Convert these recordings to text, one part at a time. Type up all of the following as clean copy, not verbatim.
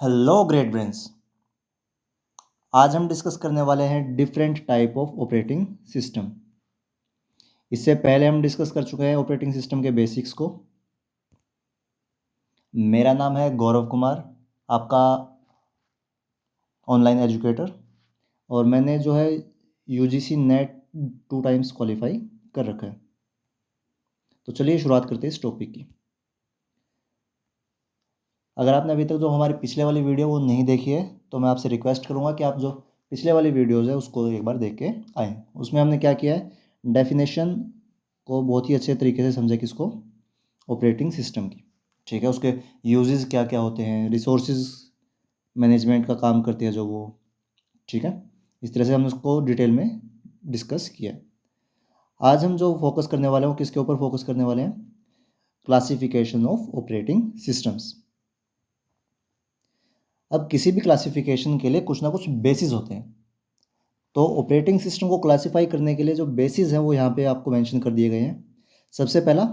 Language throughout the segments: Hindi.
Hello great brains. आज हम डिस्कस करने वाले हैं different type of operating system. इससे पहले हम डिस्कस कर चुके हैं ऑपरेटिंग सिस्टम के बेसिक्स को। मेरा नाम है गौरव कुमार, आपका ऑनलाइन एजुकेटर, और मैंने जो है यूजीसी नेट 2 टाइम्स क्वालिफाई कर रखा है। तो चलिए शुरुआत करते हैं इस टॉपिक की। अगर आपने अभी तक जो हमारी पिछले वाली वीडियो वो नहीं देखी है तो मैं आपसे रिक्वेस्ट करूँगा कि आप जो पिछले वाली वीडियोज़ है उसको एक बार देख के आएँ। उसमें हमने क्या किया है, डेफिनेशन को बहुत ही अच्छे तरीके से समझे, किसको, ऑपरेटिंग सिस्टम की। ठीक है, उसके यूजेस क्या क्या होते हैं, रिसोर्सेज मैनेजमेंट का काम करती है जो वो। ठीक है, इस तरह से हमने उसको डिटेल में डिस्कस किया है। आज हम जो फोकस करने वाले हैं वो किसके ऊपर फोकस करने वाले हैं, क्लासिफिकेशन ऑफ ऑपरेटिंग सिस्टम्स। अब किसी भी क्लासिफिकेशन के लिए कुछ ना कुछ बेसिस होते हैं। तो ऑपरेटिंग सिस्टम को क्लासिफाई करने के लिए जो बेसिस हैं वो यहाँ पे आपको मेंशन कर दिए गए हैं। सबसे पहला,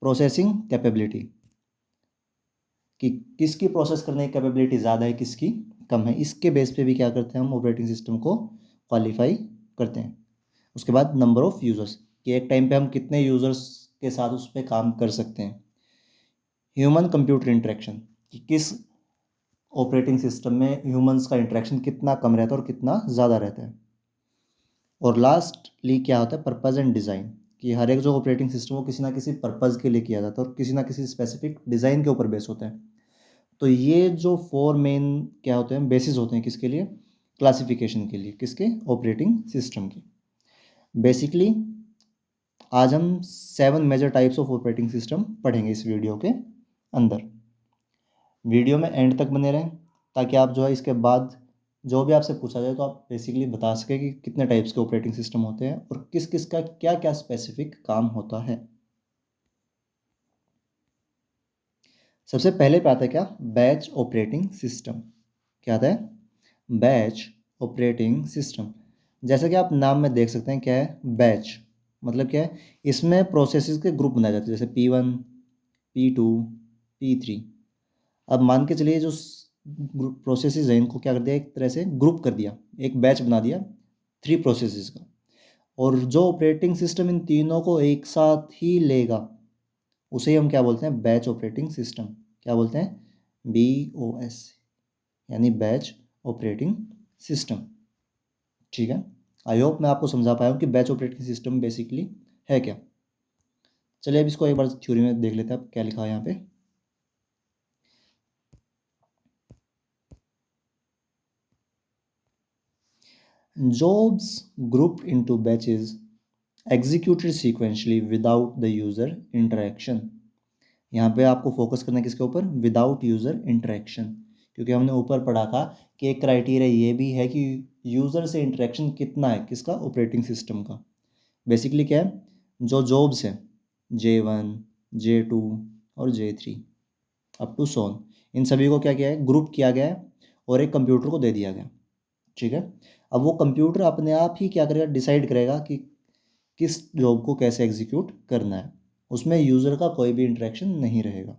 प्रोसेसिंग कैपेबिलिटी, कि किसकी प्रोसेस करने की कैपेबिलिटी ज़्यादा है, किसकी कम है। इसके बेस पे भी क्या करते हैं हम, ऑपरेटिंग सिस्टम को क्वालिफाई करते हैं। उसके बाद नंबर ऑफ़ यूज़र्स, कि एक टाइम पे हम कितने यूज़र्स के साथ उस पर काम कर सकते हैं। ह्यूमन कंप्यूटर इंटरेक्शन, कि किस ऑपरेटिंग सिस्टम में ह्यूमंस का इंटरेक्शन कितना कम रहता है और कितना ज़्यादा रहता है। और लास्टली क्या होता है, पर्पज़ एंड डिज़ाइन, कि हर एक जो ऑपरेटिंग सिस्टम वो किसी ना किसी पर्पज़ के लिए किया जाता है और किसी ना किसी स्पेसिफिक डिज़ाइन के ऊपर बेस होता है। तो ये जो 4 मेन क्या होते हैं, बेसिस होते हैं किसके लिए, क्लासिफिकेशन के लिए, किसके, ऑपरेटिंग सिस्टम की। बेसिकली आज हम 7 major types of operating system पढ़ेंगे इस वीडियो के अंदर। वीडियो में एंड तक बने रहें ताकि आप जो है इसके बाद जो भी आपसे पूछा जाए तो आप बेसिकली बता सकें कि कितने टाइप्स के ऑपरेटिंग सिस्टम होते हैं और किस किस का क्या क्या स्पेसिफिक काम होता है। सबसे पहले पे आता है क्या, बैच ऑपरेटिंग सिस्टम। क्या आता है, बैच ऑपरेटिंग सिस्टम। जैसा कि आप नाम में देख सकते हैं, क्या है बैच, मतलब क्या है, इसमें प्रोसेसेस के ग्रुप बनाए जाते हैं, जैसे P1, P2, P3। अब मान के चलिए जो प्रोसेसेस हैं इनको क्या कर दिया, एक तरह से ग्रुप कर दिया, एक बैच बना दिया 3 प्रोसेसेस का। और जो ऑपरेटिंग सिस्टम इन तीनों को एक साथ ही लेगा उसे ही हम क्या बोलते हैं, बैच ऑपरेटिंग सिस्टम। क्या बोलते हैं, BOS, यानी बैच ऑपरेटिंग सिस्टम। ठीक है, आई होप मैं आपको समझा पाया हूँ कि बैच ऑपरेटिंग सिस्टम बेसिकली है क्या। चलिए अब इसको एक बार थ्योरी में देख लेते हैं, अब क्या लिखा है यहाँ पे। Jobs grouped into batches executed sequentially without the user interaction। यहाँ पे आपको फोकस करना है किसके ऊपर, विदाउट यूज़र इंटरेक्शन, क्योंकि हमने ऊपर पढ़ा था कि एक क्राइटेरिया ये भी है कि यूज़र से इंटरेक्शन कितना है, किसका, ऑपरेटिंग सिस्टम का। बेसिकली क्या है, जो जॉब्स हैं J1, J2 और J3 अप टू सोन, इन सभी को क्या किया है, ग्रुप किया गया है और एक कंप्यूटर को दे दिया गया। ठीक है, अब वो कंप्यूटर अपने आप ही क्या करेगा, डिसाइड करेगा कि किस जॉब को कैसे एग्जीक्यूट करना है। उसमें यूज़र का कोई भी इंटरेक्शन नहीं रहेगा।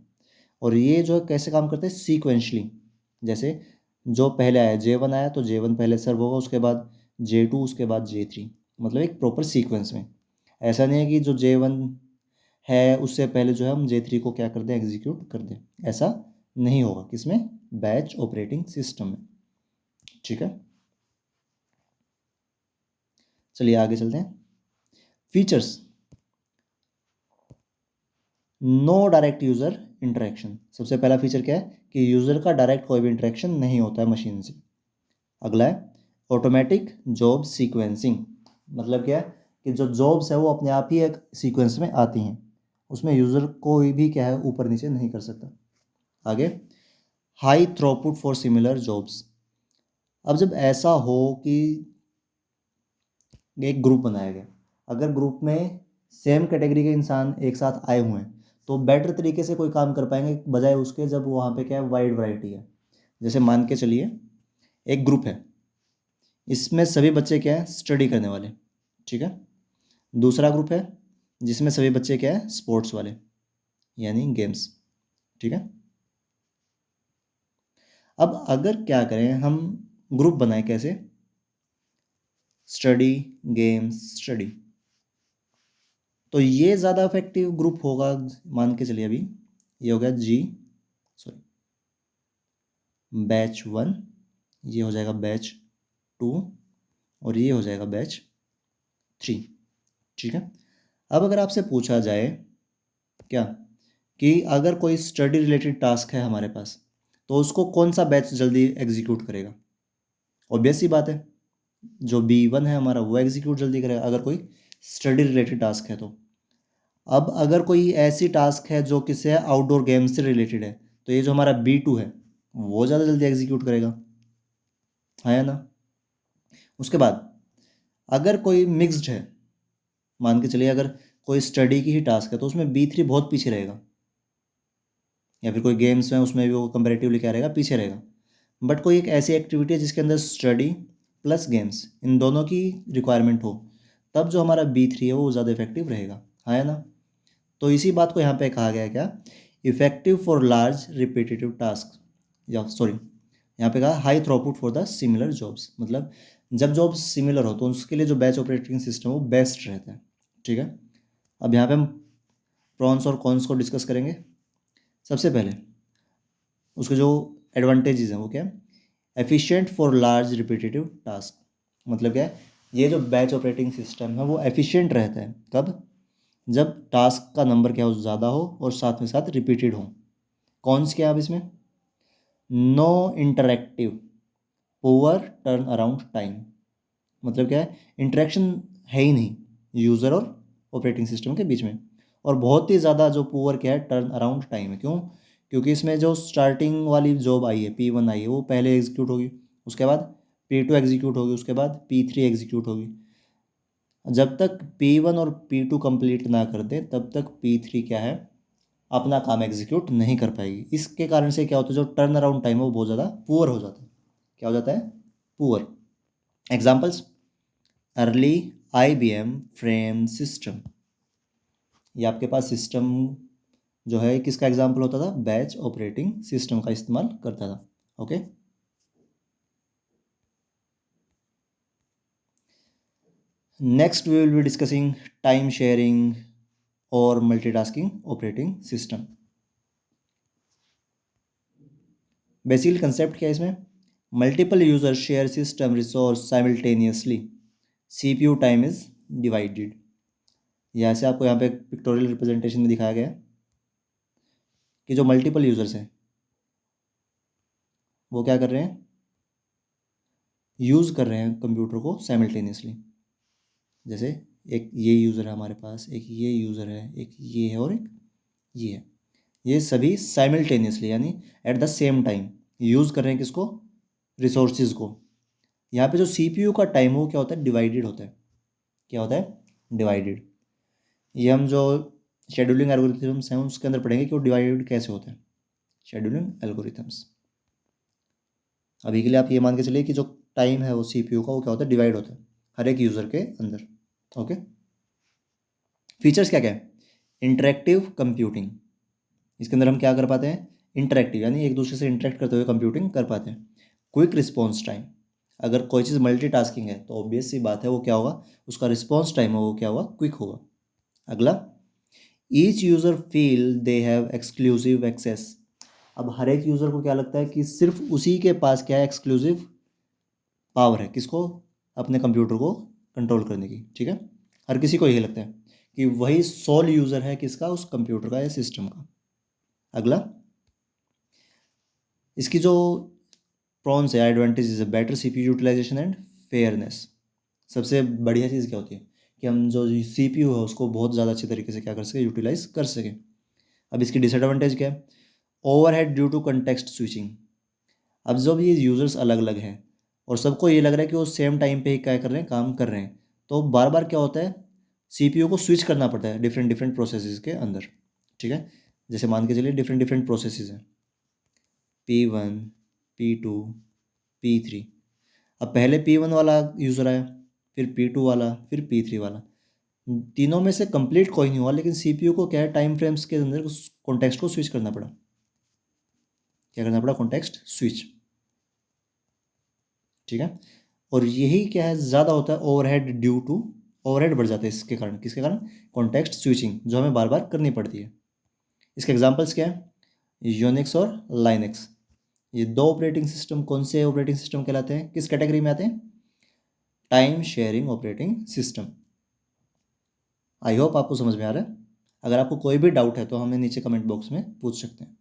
और ये जो है कैसे काम करते हैं, सीक्वेंशली। जैसे जो पहले आया J1 आया तो J1 पहले सर्व होगा, उसके बाद J2, उसके बाद J3, मतलब एक प्रॉपर सीक्वेंस में। ऐसा नहीं है कि जो J1 है उससे पहले जो है हम J3 को क्या कर दें, एग्जीक्यूट कर दें। ऐसा नहीं होगा किसमें, बैच ऑपरेटिंग सिस्टम में। ठीक है, चलिए आगे चलते हैं। Features, no direct user interaction. सबसे पहला फीचर क्या है कि यूज़र का डायरेक्ट कोई भी इंटरेक्शन नहीं होता है मशीन से। अगला है ऑटोमेटिक जॉब सीक्वेंसिंग, मतलब क्या है कि जो जॉब्स है वो अपने आप ही एक सीक्वेंस में आती हैं, उसमें यूज़र कोई भी क्या है ऊपर नीचे नहीं कर सकता। आगे, high throughput for similar jobs. अब जब ऐसा हो कि एक ग्रुप बनाया गया, अगर ग्रुप में सेम कैटेगरी के इंसान एक साथ आए हुए हैं तो बेटर तरीके से कोई काम कर पाएंगे बजाय उसके जब वहाँ पे क्या है, वाइड वैरायटी है। जैसे मान के चलिए एक ग्रुप है, इसमें सभी बच्चे क्या है, स्टडी करने वाले। ठीक है, दूसरा ग्रुप है जिसमें सभी बच्चे क्या है, स्पोर्ट्स वाले, यानी गेम्स। ठीक है, अब अगर क्या करें हम, ग्रुप बनाएं कैसे, स्टडी, गेम्स, स्टडी, तो ये ज़्यादा इफेक्टिव ग्रुप होगा। मान के चलिए अभी ये हो गया सॉरी बैच 1, ये हो जाएगा बैच 2 और ये हो जाएगा बैच 3। ठीक है। अब अगर आपसे पूछा जाए क्या कि अगर कोई स्टडी रिलेटेड टास्क है हमारे पास, तो उसको कौन सा बैच जल्दी एग्जीक्यूट करेगा? ऑब्वियस सी बात है, जो B1 है हमारा वो एग्जीक्यूट जल्दी करेगा अगर कोई स्टडी रिलेटेड टास्क है तो। अब अगर कोई ऐसी टास्क है जो किसी आउटडोर गेम से रिलेटेड है, तो ये जो हमारा B2 है वो ज़्यादा जल्दी एग्जीक्यूट करेगा, है ना। उसके बाद अगर कोई मिक्स्ड है, मान के चलिए अगर कोई स्टडी की ही टास्क है तो उसमें B3 बहुत पीछे रहेगा, या फिर कोई गेम्स है उसमें भी वो कंपेरेटिवली क्या रहेगा, पीछे रहेगा। बट कोई एक ऐसी एक्टिविटी है जिसके अंदर स्टडी प्लस गेम्स इन दोनों की रिक्वायरमेंट हो, तब जो हमारा B3 है वो ज़्यादा इफेक्टिव रहेगा, है ना। तो इसी बात को यहाँ पे कहा गया है क्या, effective for large repetitive task, या सॉरी यहाँ पे कहा high throughput for the similar jobs, मतलब जब जॉब्स सिमिलर हो तो उसके लिए जो बैच ऑपरेटिंग सिस्टम वो बेस्ट रहता है। ठीक है। अब यहाँ पे हम प्रॉन्स और कॉन्स को डिस्कस करेंगे। सबसे पहले उसके जो एडवांटेजेस हैं वो क्या है, efficient for large repetitive task, मतलब क्या है, ये जो बैच ऑपरेटिंग सिस्टम है वो एफिशिएंट रहता है कब, जब टास्क का नंबर क्या हो, ज़्यादा हो और साथ में साथ रिपीटेड हो। कौन क्या अब इसमें, no interactive, poor turn around time, मतलब क्या है, इंटरेक्शन है ही नहीं यूज़र और ऑपरेटिंग सिस्टम के बीच में। और बहुत ही ज़्यादा जो पुअर क्या है, टर्न अराउंड टाइम है। क्यों? क्योंकि इसमें जो स्टार्टिंग वाली जॉब आई है P1 आई है वो पहले एग्जीक्यूट होगी, उसके बाद P2 एग्जीक्यूट होगी, उसके बाद P3 एग्जीक्यूट होगी। जब तक P1 और P2 कंप्लीट ना कर दे तब तक P3 क्या है, अपना काम एग्जीक्यूट नहीं कर पाएगी। इसके कारण से क्या होता है, जो टर्न अराउंड टाइम है वो बहुत ज़्यादा पुअर हो जाता है। क्या हो जाता है, poor. Examples, early IBM frame system, ये आपके पास सिस्टम जो है किसका एग्जाम्पल होता था, बैच ऑपरेटिंग सिस्टम का इस्तेमाल करता था। Okay. Next we will be discussing time sharing और multitasking operating system. Basically concept क्या है इसमें, multiple user share system resource simultaneously, CPU time is divided. यहाँ से आपको यहाँ पे पिक्टोरियल रिप्रेजेंटेशन में दिखाया गया है कि जो मल्टीपल यूजर्स हैं वो क्या कर रहे हैं, यूज़ कर रहे हैं कंप्यूटर को साइमल्टेनियसली। जैसे एक ये यूज़र है हमारे पास, एक ये यूज़र है, एक ये है और एक ये है, ये सभी साइमल्टेनियसली यानी at the same time use कर रहे हैं किसको, रिसोर्सिज को। यहाँ पे जो CPU का टाइम हो क्या होता है, डिवाइडेड होता है। क्या होता है, डिवाइडेड। ये हम जो शेड्यूलिंग एल्गोरिथम्स हैं उसके अंदर पढ़ेंगे कि वो डिवाइडेड कैसे होते हैं, शेड्यूलिंग एल्गोरिथम्स। अभी के लिए आप ये मान के चलिए कि जो टाइम है वो CPU का वो क्या होता है, डिवाइड होता है हर एक यूज़र के अंदर। ओके। फीचर्स क्या क्या है, इंटरेक्टिव कंप्यूटिंग, इसके अंदर हम क्या कर पाते हैं, इंटरेक्टिव यानी एक दूसरे से इंटरेक्ट करते हुए कंप्यूटिंग कर पाते हैं। क्विक रिस्पॉन्स टाइम, अगर कोई चीज़ मल्टीटास्किंग है तो ऑब्वियस सी बात है वो क्या होगा, उसका रिस्पॉन्स टाइम है वो क्या होगा, क्विक होगा। अगला, each user feel they have exclusive access, अब हर एक यूज़र को क्या लगता है कि सिर्फ उसी के पास क्या है, एक्सक्लूसिव पावर है किसको, अपने कंप्यूटर को कंट्रोल करने की। ठीक है। हर किसी को यही लगता है कि वही सोल यूज़र है किसका, उस कंप्यूटर का या सिस्टम का। अगला, इसकी जो प्रॉन्स है, एडवांटेजेस है, better CPU utilisation and fairness. सबसे बढ़िया चीज़ क्या होती है कि हम जो CPU है उसको बहुत ज़्यादा अच्छे तरीके से क्या कर सके, यूटिलाइज कर सके। अब इसकी डिसएडवांटेज क्या है, overhead due to context switching, अब जब ये यूज़र्स अलग अलग हैं और सबको ये लग रहा है कि वो सेम टाइम पे ही क्या कर रहे हैं, काम कर रहे हैं, तो बार बार क्या होता है, CPU को स्विच करना पड़ता है डिफरेंट डिफरेंट प्रोसेसेस के अंदर। ठीक है। जैसे मान के चलिए डिफरेंट डिफरेंट प्रोसेसेस हैं, P1, P2, P3। अब पहले P1 वाला यूज़र आया, फिर P2 वाला, फिर P3 वाला, तीनों में से कंप्लीट कोई नहीं हुआ, लेकिन CPU को क्या है, टाइम फ्रेम्स के अंदर उस कॉन्टेक्स्ट को स्विच करना पड़ा। क्या करना पड़ा, कॉन्टेक्स्ट स्विच। ठीक है। और यही क्या है, ज़्यादा होता है ओवरहेड, ड्यू टू ओवरहेड बढ़ जाता है इसके कारण। किसके कारण? कॉन्टेक्स्ट स्विचिंग, जो हमें बार बार करनी पड़ती है। इसके एग्जांपल्स क्या है? यूनिक्स और लाइनक्स। ये दो ऑपरेटिंग सिस्टम कौन से ऑपरेटिंग सिस्टम कहलाते हैं, किस कैटेगरी में आते हैं? Time sharing operating system. I hope आपको समझ में आ रहा है। अगर आपको कोई भी डाउट है तो हमें नीचे कमेंट बॉक्स में पूछ सकते हैं।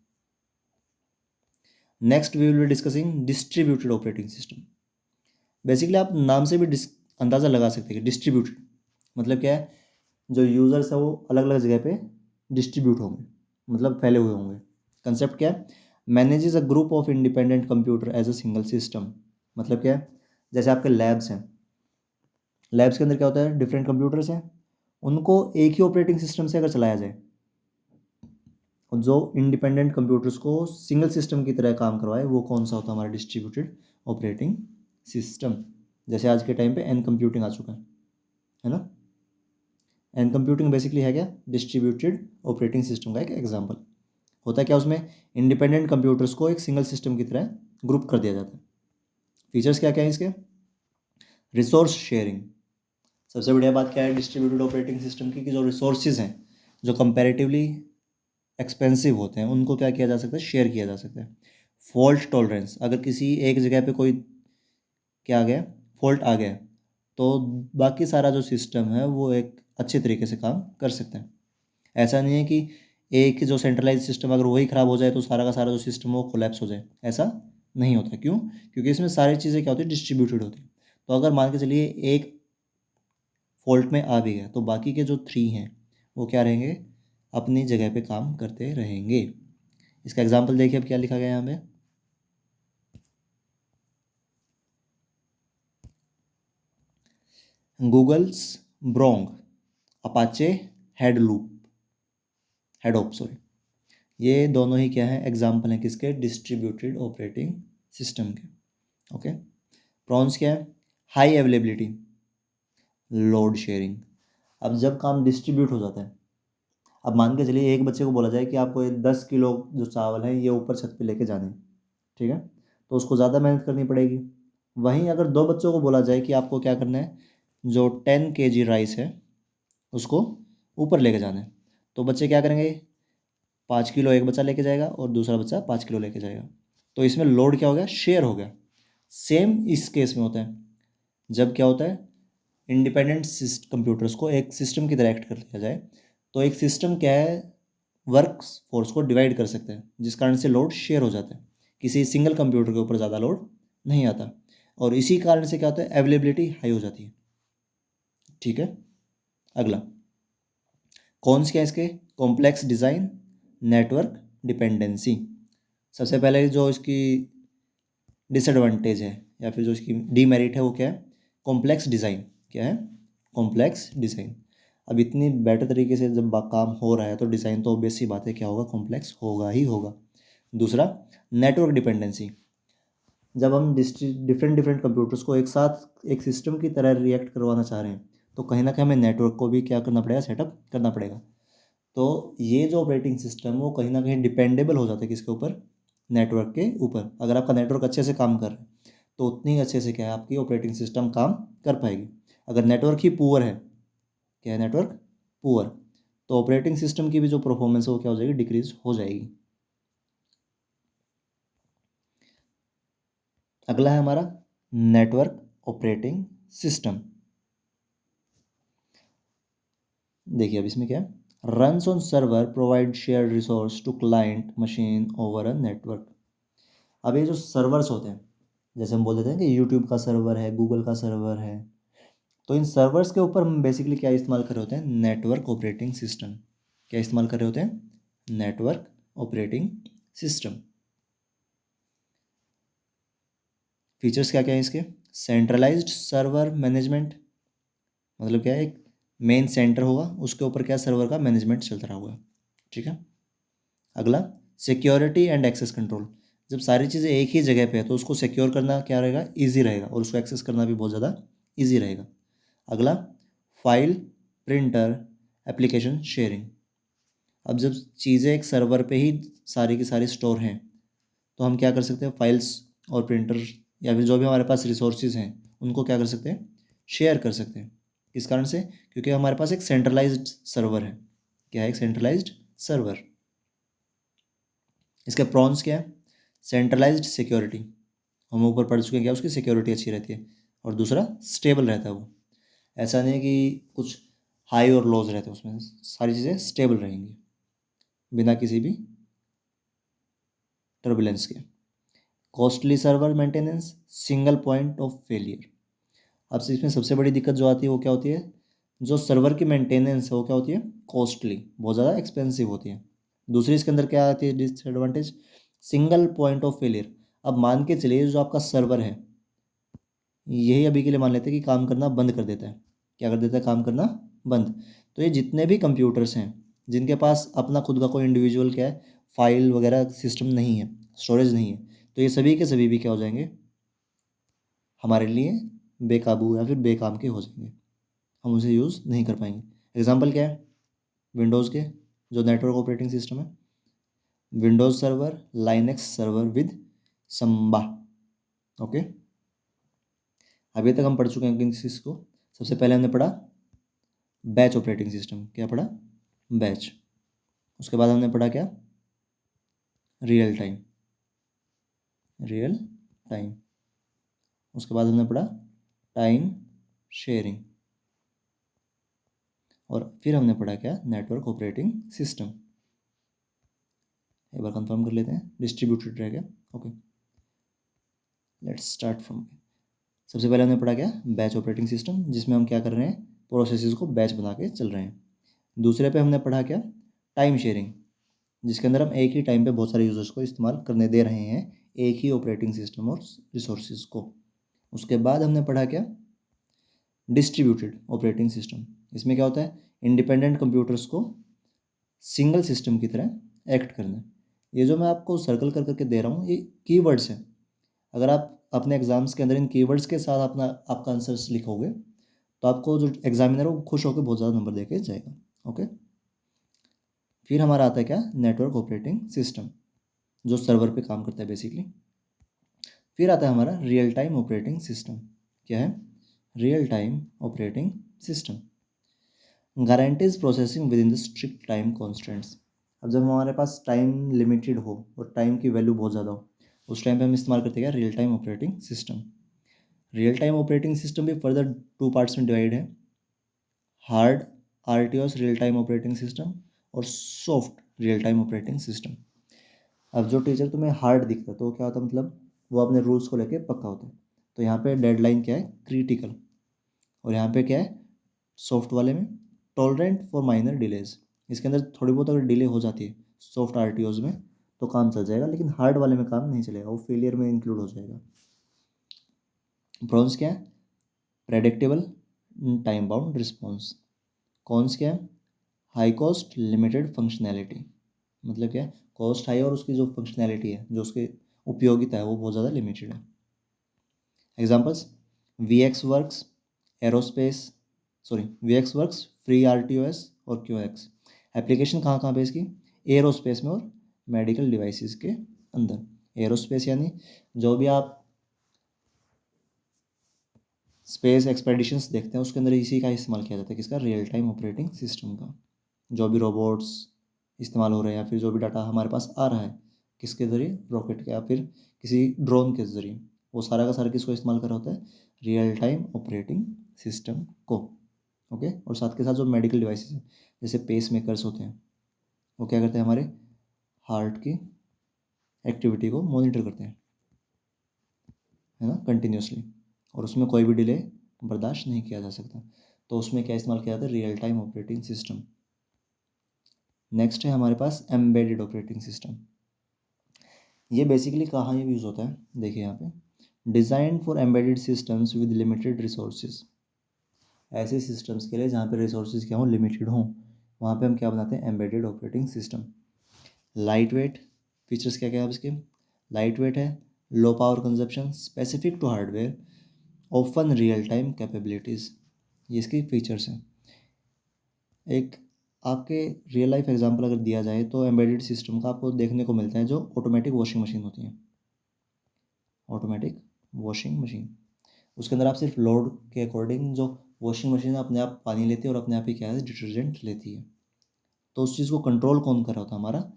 Next we will be discussing distributed operating system. Basically आप नाम से भी अंदाज़ा लगा सकते हैं कि डिस्ट्रीब्यूटेड मतलब क्या है, जो यूज़र्स है वो अलग अलग जगह पे डिस्ट्रीब्यूट होंगे, मतलब फैले हुए होंगे। कंसेप्ट क्या है? Manages a group of independent computer as a single system. मतलब क्या है? जैसे आपके लैब्स हैं, लैब्स के अंदर क्या होता है, डिफरेंट कंप्यूटर्स हैं, उनको एक ही ऑपरेटिंग सिस्टम से अगर चलाया जाए, और जो इंडिपेंडेंट कंप्यूटर्स को सिंगल सिस्टम की तरह काम करवाए, वो कौन सा होता है? हमारा डिस्ट्रीब्यूटेड ऑपरेटिंग सिस्टम। जैसे आज के टाइम पे एन कंप्यूटिंग आ चुका है ना। एन कंप्यूटिंग बेसिकली है क्या? डिस्ट्रीब्यूटेड ऑपरेटिंग सिस्टम का एक एग्जांपल। होता है क्या उसमें? इंडिपेंडेंट कंप्यूटर्स को एक सिंगल सिस्टम की तरह ग्रुप कर दिया जाता है। फीचर्स क्या क्या है इसके? Resource sharing. सबसे बढ़िया बात क्या है डिस्ट्रीब्यूटेड ऑपरेटिंग सिस्टम की, कि जो रिसोर्सेज हैं जो कंपैरेटिवली एक्सपेंसिव होते हैं, उनको क्या किया जा सकता है? शेयर किया जा सकता है। फॉल्ट टॉलरेंस, अगर किसी एक जगह पे कोई क्या आ गया, फॉल्ट आ गया, तो बाकी सारा जो सिस्टम है वो एक अच्छे तरीके से काम कर सकता है। ऐसा नहीं है कि एक जो सेंट्रलाइज सिस्टम अगर वही ख़राब हो जाए तो सारा का सारा जो सिस्टम वो कोलैप्स हो जाए, ऐसा नहीं होता। क्यों? क्योंकि इसमें सारी चीज़ें क्या होती है? डिस्ट्रीब्यूटेड होती है। तो अगर मान के चलिए एक फॉल्ट में आ भी गया, तो बाकी के जो 3 हैं वो क्या रहेंगे? अपनी जगह पे काम करते रहेंगे। इसका एग्जाम्पल देखिए अब क्या लिखा गया है यहाँ पे। गूगल्स ब्रोंग, अपाचे हेडोप सॉरी, ये दोनों ही क्या है? एग्जाम्पल हैं किसके? डिस्ट्रीब्यूटेड ऑपरेटिंग सिस्टम के। ओके। प्रॉन्स क्या है? High availability, load sharing. अब जब काम डिस्ट्रीब्यूट हो जाता है, अब मान के चलिए एक बच्चे को बोला जाए कि आपको ये 10 किलो जो चावल है ये ऊपर छत पे लेके जाने हैं, ठीक है, तो उसको ज़्यादा मेहनत करनी पड़ेगी। वहीं अगर 2 बच्चों को बोला जाए कि आपको क्या करना है, जो 10 kg राइस है उसको ऊपर लेके जाना है, तो बच्चे क्या करेंगे? 5 किलो एक बच्चा लेके जाएगा और दूसरा बच्चा 5 किलो लेके जाएगा। तो इसमें लोड क्या हो गया? शेयर हो गया। सेम इस केस में होता है जब क्या होता है, इंडिपेंडेंट कंप्यूटर्स को एक सिस्टम की तरह एक्ट कर लिया जाए, तो एक सिस्टम क्या है, वर्क फोर्स को डिवाइड कर सकते हैं, जिस कारण से लोड शेयर हो जाता है। किसी सिंगल कंप्यूटर के ऊपर ज़्यादा लोड नहीं आता, और इसी कारण से क्या होता है? अवेलेबिलिटी हाई हो जाती है। ठीक है। अगला कौन से क्या इसके? Complex design, network dependency. सबसे पहले जो इसकी डिसएडवांटेज है या फिर जो इसकी डीमेरिट है वो क्या है? Complex design. क्या है? Complex design. अब इतनी बेटर तरीके से जब काम हो रहा है तो डिज़ाइन तो ऑब्वियस सी बात है क्या होगा? कॉम्प्लेक्स होगा ही होगा। दूसरा, नेटवर्क डिपेंडेंसी। जब हम डिफरेंट डिफरेंट कंप्यूटर्स को एक साथ एक सिस्टम की तरह रिएक्ट करवाना चाह रहे हैं, तो कहीं ना कहीं हमें नेटवर्क को भी क्या करना पड़ेगा? सेटअप करना पड़ेगा। तो ये जो ऑपरेटिंग सिस्टम वो कहीं ना कहीं डिपेंडेबल हो जाता है किसके ऊपर? नेटवर्क के ऊपर। अगर आपका नेटवर्क अच्छे से काम कर रहा है तो उतनी ही अच्छे से क्या है आपकी ऑपरेटिंग सिस्टम काम कर पाएगी। अगर नेटवर्क ही पुअर है, क्या है? नेटवर्क पुअर, तो ऑपरेटिंग सिस्टम की भी जो परफॉर्मेंस है वो क्या हो जाएगी? डिक्रीज हो जाएगी। अगला है हमारा नेटवर्क ऑपरेटिंग सिस्टम। देखिए अब इसमें क्या है? Runs on server provide share resource to client machine over a network. अब ये जो सर्वर्स होते हैं, जैसे हम बोल देते हैं कि यूट्यूब का सर्वर है, गूगल का सर्वर है, तो इन सर्वर्स के ऊपर हम बेसिकली क्या इस्तेमाल कर रहे होते हैं? Network operating system. क्या इस्तेमाल कर रहे होते हैं? Network operating system. फीचर्स क्या क्या है इसके? सेंट्रलाइज्ड सर्वर मैनेजमेंट, मतलब क्या है? एक मेन सेंटर होगा, उसके ऊपर क्या सर्वर का मैनेजमेंट चलता रहा होगा। ठीक है। अगला, सिक्योरिटी एंड एक्सेस कंट्रोल। जब सारी चीज़ें एक ही जगह पे है तो उसको सिक्योर करना क्या रहेगा? ईजी रहेगा, और उसको एक्सेस करना भी बहुत ज़्यादा ईजी रहेगा। अगला, फाइल प्रिंटर एप्लीकेशन शेयरिंग। अब जब चीज़ें एक सर्वर पे ही सारी की सारी स्टोर हैं, तो हम क्या कर सकते हैं? फाइल्स और प्रिंटर या फिर जो भी हमारे पास रिसोर्सेज हैं उनको क्या कर सकते हैं, शेयर कर सकते हैं। किस कारण से, क्योंकि हमारे पास एक सेंट्रलाइज्ड सर्वर है। क्या है, एक सेंट्रलाइज्ड सर्वर। इसके प्रॉन्स क्या है, सेंट्रलाइज्ड सिक्योरिटी, हम ऊपर पढ़ चुके हैं, क्या उसकी सिक्योरिटी अच्छी रहती है, और दूसरा स्टेबल रहता है वो। ऐसा नहीं है कि कुछ हाई और लोज रहते हैं, उसमें सारी चीज़ें स्टेबल रहेंगी बिना किसी भी टर्बुलेंस के। Costly server maintenance, single point of failure. अब से इसमें सबसे बड़ी दिक्कत जो आती है वो क्या होती है, जो सर्वर की मेंटेनेंस है वो क्या होती है, कॉस्टली, बहुत ज़्यादा एक्सपेंसिव होती है। दूसरी इसके अंदर क्या आती है disadvantage, single point of failure. अब मान के चलिए जो आपका सर्वर है, यही अभी के लिए मान लेते हैं कि काम करना बंद कर देता है। क्या कर देता है, काम करना बंद। तो ये जितने भी कंप्यूटर्स हैं जिनके पास अपना खुद का कोई इंडिविजुअल क्या है, फाइल वगैरह सिस्टम नहीं है, स्टोरेज नहीं है, तो ये सभी के सभी भी क्या हो जाएंगे, हमारे लिए बेकाबू या फिर बेकाम के हो जाएंगे, हम उसे यूज़ नहीं कर पाएंगे। एग्जांपल क्या है, विंडोज़ के जो नेटवर्क ऑपरेटिंग सिस्टम है, Windows server, Linux server with Samba. Okay, अभी तक हम पढ़ चुके हैं किन चीज़ को। सबसे पहले हमने पढ़ा बैच ऑपरेटिंग सिस्टम, क्या पढ़ा, बैच। उसके बाद हमने पढ़ा क्या, रियल टाइम, रियल टाइम। उसके बाद हमने पढ़ा टाइम शेयरिंग, और फिर हमने पढ़ा क्या, नेटवर्क ऑपरेटिंग सिस्टम। एक बार कंफर्म कर लेते हैं, डिस्ट्रीब्यूटेड रह गया। Okay, let's start from. सबसे पहले हमने पढ़ा क्या, बैच ऑपरेटिंग सिस्टम, जिसमें हम क्या कर रहे हैं, प्रोसेसेस को बैच बना के चल रहे हैं। दूसरे पे हमने पढ़ा क्या, टाइम शेयरिंग, जिसके अंदर हम एक ही टाइम पे बहुत सारे यूजर्स को इस्तेमाल करने दे रहे हैं एक ही ऑपरेटिंग सिस्टम और रिसोर्सेज को। उसके बाद हमने पढ़ा क्या, डिस्ट्रीब्यूटेड ऑपरेटिंग सिस्टम। इसमें क्या होता है, इंडिपेंडेंट कंप्यूटर्स को सिंगल सिस्टम की तरह एक्ट करना। ये जो मैं आपको सर्कल कर करके दे रहा हूँ, ये कीवर्ड्स हैं। अगर आप अपने एग्जाम्स के अंदर इन कीवर्ड्स के साथ अपना आपका आंसर्स लिखोगे तो आपको जो एग्जामिनर है वो खुश होकर बहुत ज़्यादा नंबर देके जाएगा। ओके, फिर हमारा आता है क्या, नेटवर्क ऑपरेटिंग सिस्टम, जो सर्वर पे काम करता है बेसिकली। फिर आता है हमारा रियल टाइम ऑपरेटिंग सिस्टम। क्या है, real time operating system guarantees processing with in the strict time constants. अब जब हमारे पास टाइम लिमिटेड हो और टाइम की वैल्यू बहुत ज़्यादा हो, उस टाइम पे हम इस्तेमाल करते हैं क्या, real time operating system. Real time operating system भी फर्दर टू पार्ट्स में डिवाइड है, hard RTOS real time operating system और soft real time operating system. अब जो टीचर तुम्हें हार्ड दिखता है तो क्या होता है, मतलब वो अपने रूल्स को लेके पक्का होता है। तो यहाँ पे डेडलाइन क्या है, क्रिटिकल, और यहाँ पे क्या है, सॉफ्ट वाले में टॉलरेंट फॉर माइनर डिलेज। इसके अंदर थोड़ी बहुत अगर डिले हो जाती है सॉफ्ट आरटीओज में तो काम चल जाएगा, लेकिन हार्ड वाले में काम नहीं चलेगा, वो फेलियर में इंक्लूड हो जाएगा। प्रॉन्स क्या है, predictable, time bound response. Cons क्या है, हाई कॉस्ट, लिमिटेड फंक्शनैलिटी। मतलब क्या है, कॉस्ट हाई और उसकी जो फंक्शनैलिटी है, जो उसकी उपयोगिता है, वो बहुत ज़्यादा लिमिटेड है। Examples, VxWorks, aerospace, VxWorks, free R T O S और क्यू एक्स। एप्लीकेशन कहाँ कहाँ पे इसकी, एरोस्पेस में और मेडिकल डिवाइसेस के अंदर। एरोस्पेस यानी जो भी आप स्पेस एक्सपेडिशंस देखते हैं उसके अंदर इसी का इस्तेमाल किया जाता है, किसका, रियल टाइम ऑपरेटिंग सिस्टम का। जो भी रोबोट्स इस्तेमाल हो रहे हैं या फिर जो भी डाटा हमारे पास आ रहा है, किसके ज़रिए, रॉकेट के या फिर किसी ड्रोन के ज़रिए, वो सारा का सारा किसको इस्तेमाल कर रहा होता है, रियल टाइम ऑपरेटिंग सिस्टम को। ओके, और साथ के साथ जो मेडिकल डिवाइसेस हैं जैसे पेस मेकर्स होते हैं, वो क्या करते हैं, हमारे हार्ट की एक्टिविटी को मॉनिटर करते हैं, है ना, कंटिन्यूसली, और उसमें कोई भी डिले बर्दाश्त नहीं किया जा सकता। तो उसमें क्या इस्तेमाल किया जाता है, real time operating system. Next है हमारे पास एम्बेडेड ऑपरेटिंग सिस्टम। ये बेसिकली कहाँ यूज़ होता है, देखिए यहाँ पे, design for embedded systems with limited resources. ऐसे सिस्टम्स के लिए जहाँ पे रिसोर्सेज क्या हों, लिमिटेड हों, वहाँ पे हम क्या बनाते हैं, embedded operating system. Light weight, features क्या क्या है इसके, लाइट वेट है, low power consumption, specific to hardware, open real time capabilities, ये इसकी फीचर्स हैं। एक आपके रियल लाइफ एग्जांपल अगर दिया जाए तो एम्बेडेड सिस्टम का आपको देखने को मिलता है जो ऑटोमेटिक वॉशिंग मशीन होती हैं, ऑटोमेटिक वॉशिंग मशीन, उसके अंदर आप सिर्फ लोड के अकॉर्डिंग जो वॉशिंग मशीन अपने आप पानी लेती है और अपने आप ही क्या है डिटर्जेंट लेती है। तो उस चीज़ को कंट्रोल कौन कर रहा होता है, हमारा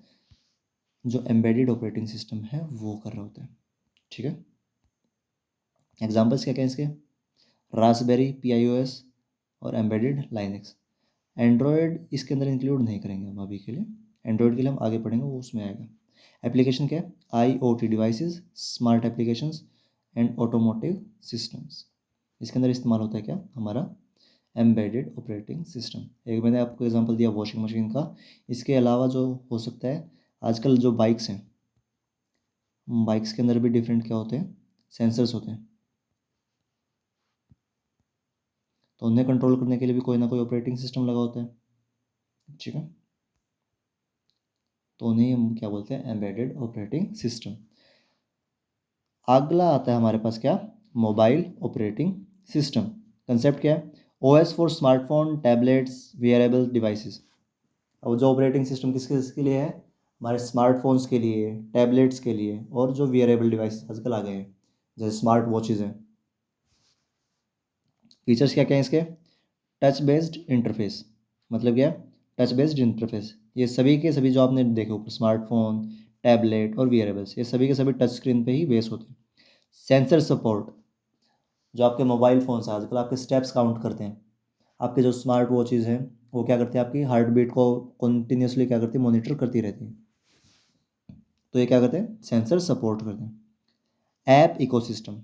जो एम्बेडेड ऑपरेटिंग सिस्टम है वो कर रहा होता है। ठीक है, एग्जाम्पल्स क्या क्या हैं इसके, रास्पबेरी PIOS और एम्बेडेड लाइनक्स। एंड्रॉयड इसके अंदर इंक्लूड नहीं करेंगे हम अभी के लिए, एंड्रॉयड के लिए हम आगे पढ़ेंगे, वो उसमें आएगा। एप्लीकेशन क्या है, IoT devices, smart applications and automotive systems. इसके अंदर इस्तेमाल होता है क्या, हमारा एम्बेडेड ऑपरेटिंग सिस्टम। एक मैंने आपको एग्जांपल दिया वॉशिंग मशीन का, इसके अलावा जो हो सकता है आजकल जो बाइक्स हैं, बाइक्स के अंदर भी डिफरेंट क्या होते हैं, सेंसर्स होते हैं। तो उन्हें कंट्रोल करने के लिए भी कोई ना कोई ऑपरेटिंग सिस्टम लगा होता है। ठीक है, तो उन्हें हम क्या बोलते हैं, एम्बेडेड ऑपरेटिंग सिस्टम। अगला आता है हमारे पास क्या, मोबाइल ऑपरेटिंग सिस्टम। कंसेप्ट क्या है, OS for smartphone, tablets, wearable devices. अब जो ऑपरेटिंग सिस्टम किसके किसके लिए है, हमारे स्मार्टफोन्स के लिए, टैबलेट्स के लिए, और जो वेयरेबल डिवाइस आजकल आ गए हैं जैसे स्मार्ट वॉचेज़ हैं। फीचर्स क्या क्या हैं इसके, टच बेस्ड इंटरफेस, मतलब क्या है, टच बेस्ड इंटरफेस। ये सभी के सभी जो आपने देखे ऊपर स्मार्टफोन, टैबलेट और वेयरेबल्स, ये सभी के सभी टच स्क्रीन पे ही बेस होते हैं। सेंसर सपोर्ट, जो आपके मोबाइल फ़ोन्स हैं आजकल आपके स्टेप्स काउंट करते हैं, आपके जो स्मार्ट वॉचेज़ हैं वो क्या करते हैं, आपकी हार्ट बीट को कंटिन्यूसली क्या करती है, मॉनिटर करती रहती है। तो ये क्या करते हैं, सेंसर सपोर्ट करते हैं। ऐप इकोसिस्टम,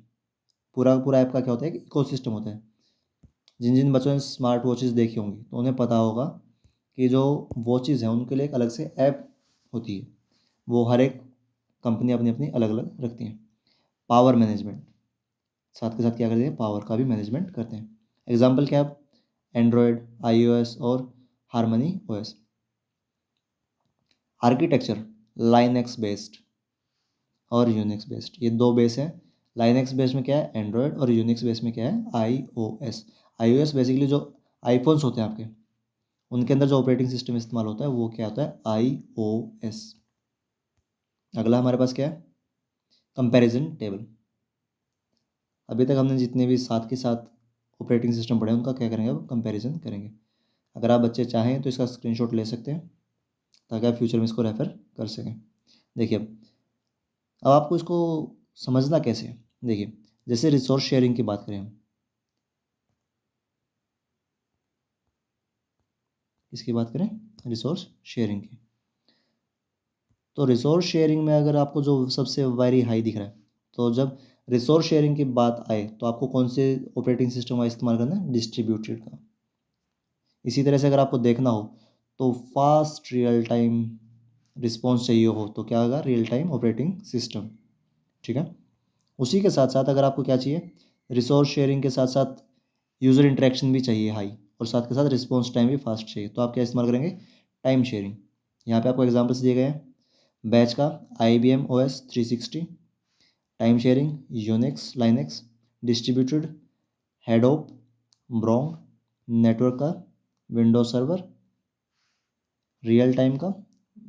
पूरा का पूरा ऐप का क्या होता है कि इकोसिस्टम होता है। जिन जिन बच्चों ने स्मार्ट वॉचेज़ देखी होंगी तो उन्हें पता होगा कि जो वॉचेज़ हैं उनके लिए एक अलग से ऐप होती है, वो हर एक कंपनी अपनी अपनी अलग अलग रखती हैं। पावर मैनेजमेंट, साथ के साथ क्या करते हैं, पावर का भी मैनेजमेंट करते हैं। एग्जाम्पल क्या है, एंड्रॉयड, iOS और harmony OS। Architecture, Linux based और यूनिक्स बेस्ड, ये दो बेस हैं। लाइनक्स बेस में क्या है, एंड्रॉयड, और यूनिक्स बेस में क्या है, iOS। iOS बेसिकली जो आईफोन्स होते हैं आपके, उनके अंदर जो ऑपरेटिंग सिस्टम इस्तेमाल होता है वो क्या होता है, iOS। अगला हमारे पास क्या है, कंपैरिजन टेबल। अभी तक हमने जितने भी साथ के साथ ऑपरेटिंग सिस्टम पढ़े उनका क्या करेंगे, अब कंपैरिजन करेंगे। अगर आप बच्चे चाहें तो इसका स्क्रीनशॉट ले सकते हैं ताकि आप फ्यूचर में इसको रेफ़र कर सकें। देखिए अब आपको इसको समझना कैसे है, देखिए जैसे रिसोर्स शेयरिंग की बात करें हम, किसकी बात करें, रिसोर्स शेयरिंग की। तो रिसोर्स शेयरिंग में अगर आपको जो सबसे वेरी हाई दिख रहा है, तो जब रिसोर्स शेयरिंग की बात आए तो आपको कौन से ऑपरेटिंग सिस्टम का इस्तेमाल करना है, डिस्ट्रीब्यूटेड का। इसी तरह से अगर आपको देखना हो तो फास्ट रियल टाइम रिस्पॉन्स चाहिए हो तो क्या होगा, रियल टाइम ऑपरेटिंग सिस्टम। ठीक है, उसी के साथ साथ अगर आपको क्या चाहिए, रिसोर्स शेयरिंग के साथ साथ यूज़र इंटरेक्शन भी चाहिए हाई, और साथ के साथ रिस्पॉन्स टाइम भी फास्ट चाहिए, तो आप क्या इस्तेमाल करेंगे, टाइम शेयरिंग। यहाँ पे आपको एग्जांपल्स दिए गए हैं, बैच का IBM OS 360, time sharing Unix Linux, distributed Hadoop ब्रोंग, नेटवर्क का विंडोज सर्वर, रियल टाइम का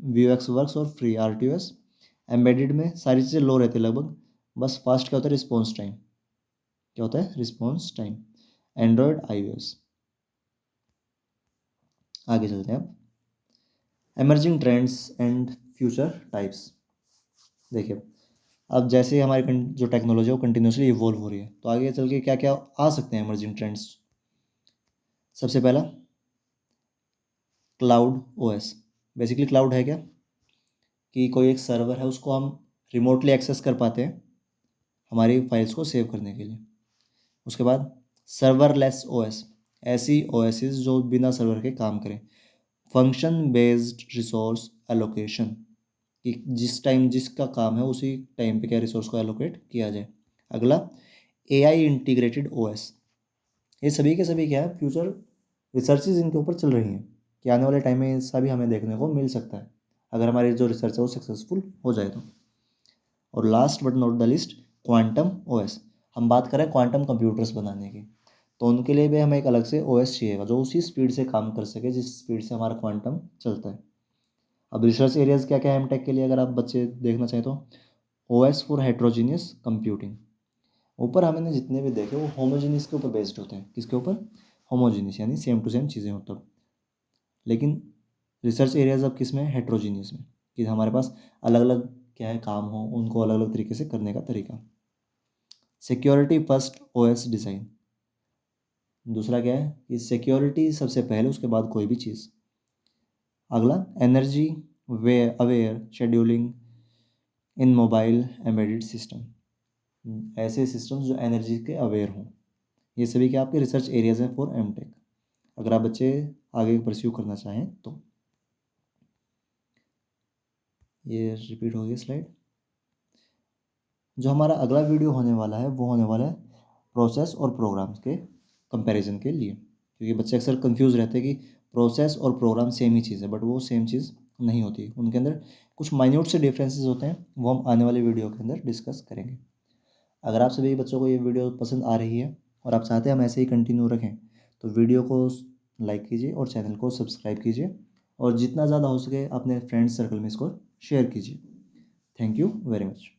VXWorks वर्क्स और फ्री RTOS। एम्बेडेड में सारी चीज़ें लो रहती है लगभग, बस फास्ट क्या होता है, रिस्पॉन्स टाइम, क्या होता है, रिस्पॉन्स टाइम। Android iOS। आगे चलते हैं अब, emerging trends and future types. देखिए अब जैसे हमारी जो टेक्नोलॉजी है वो कंटिन्यूसली इवॉल्व हो रही है, तो आगे चल के क्या क्या आ सकते हैं एमर्जिंग ट्रेंड्स। सबसे पहला क्लाउड OS। बेसिकली क्लाउड है क्या, कि कोई एक सर्वर है उसको हम रिमोटली एक्सेस कर पाते हैं हमारी फाइल्स को सेव करने के लिए। उसके बाद सर्वरलेस OS, ऐसी OSs जो बिना सर्वर के काम करें। फंक्शन बेस्ड रिसोर्स एलोकेशन, कि जिस टाइम जिसका काम है उसी टाइम पे क्या रिसोर्स को एलोकेट किया जाए। अगला AI इंटीग्रेटेड OS, ये सभी के सभी क्या है, फ्यूचर रिसर्चेज इनके ऊपर चल रही हैं कि आने वाले टाइम में ऐसा भी हमें देखने को मिल सकता है अगर हमारी जो रिसर्च है वो सक्सेसफुल हो जाए तो। और last but not the list, quantum OS। हम बात करें क्वांटम कंप्यूटर्स बनाने की, तो उनके लिए भी हमें एक अलग से OS चाहिएगा जो उसी स्पीड से काम कर सके जिस स्पीड से हमारा क्वांटम चलता है। अब रिसर्च एरियाज़ क्या क्या है एमटेक के लिए, अगर आप बच्चे देखना चाहें तो OS फॉर हेट्रोजीनियस कंप्यूटिंग, ऊपर हमने जितने भी देखे वो होमोजीनियस के ऊपर बेस्ड होते हैं। किसके ऊपर? होमोजीनियस, यानी सेम टू सेम चीज़ें हो तब। लेकिन रिसर्च एरियाज अब किस में? हेट्रोजीनियस में, कि हमारे पास अलग अलग क्या है काम हो, उनको अलग अलग तरीके से करने का तरीका। Security first OS design. दूसरा क्या है कि सिक्योरिटी सबसे पहले, उसके बाद कोई भी चीज़। अगला एनर्जी वे अवेयर शेड्यूलिंग इन मोबाइल एम्बेडेड सिस्टम। ऐसे सिस्टम्स जो एनर्जी के अवेयर हों। ये सभी क्या आपके रिसर्च एरियाज हैं फॉर एमटेक, अगर आप बच्चे आगे परस्यू करना चाहें तो। ये रिपीट हो गई स्लाइड। जो हमारा अगला वीडियो होने वाला है वो होने वाला है प्रोसेस और प्रोग्राम्स के कंपैरिजन के लिए, क्योंकि बच्चे अक्सर कंफ्यूज रहते हैं कि प्रोसेस और प्रोग्राम सेम ही चीज़ है, बट वो सेम चीज़ नहीं होती, उनके अंदर कुछ माइन्यूट से डिफरेंसेस होते हैं, वो हम आने वाले वीडियो के अंदर डिस्कस करेंगे। अगर आप सभी बच्चों को ये वीडियो पसंद आ रही है और आप चाहते हैं हम ऐसे ही कंटिन्यू रखें, तो वीडियो को लाइक कीजिए और चैनल को सब्सक्राइब कीजिए, और जितना ज़्यादा हो सके अपने फ्रेंड्स सर्कल में इसको शेयर कीजिए। Thank you very much.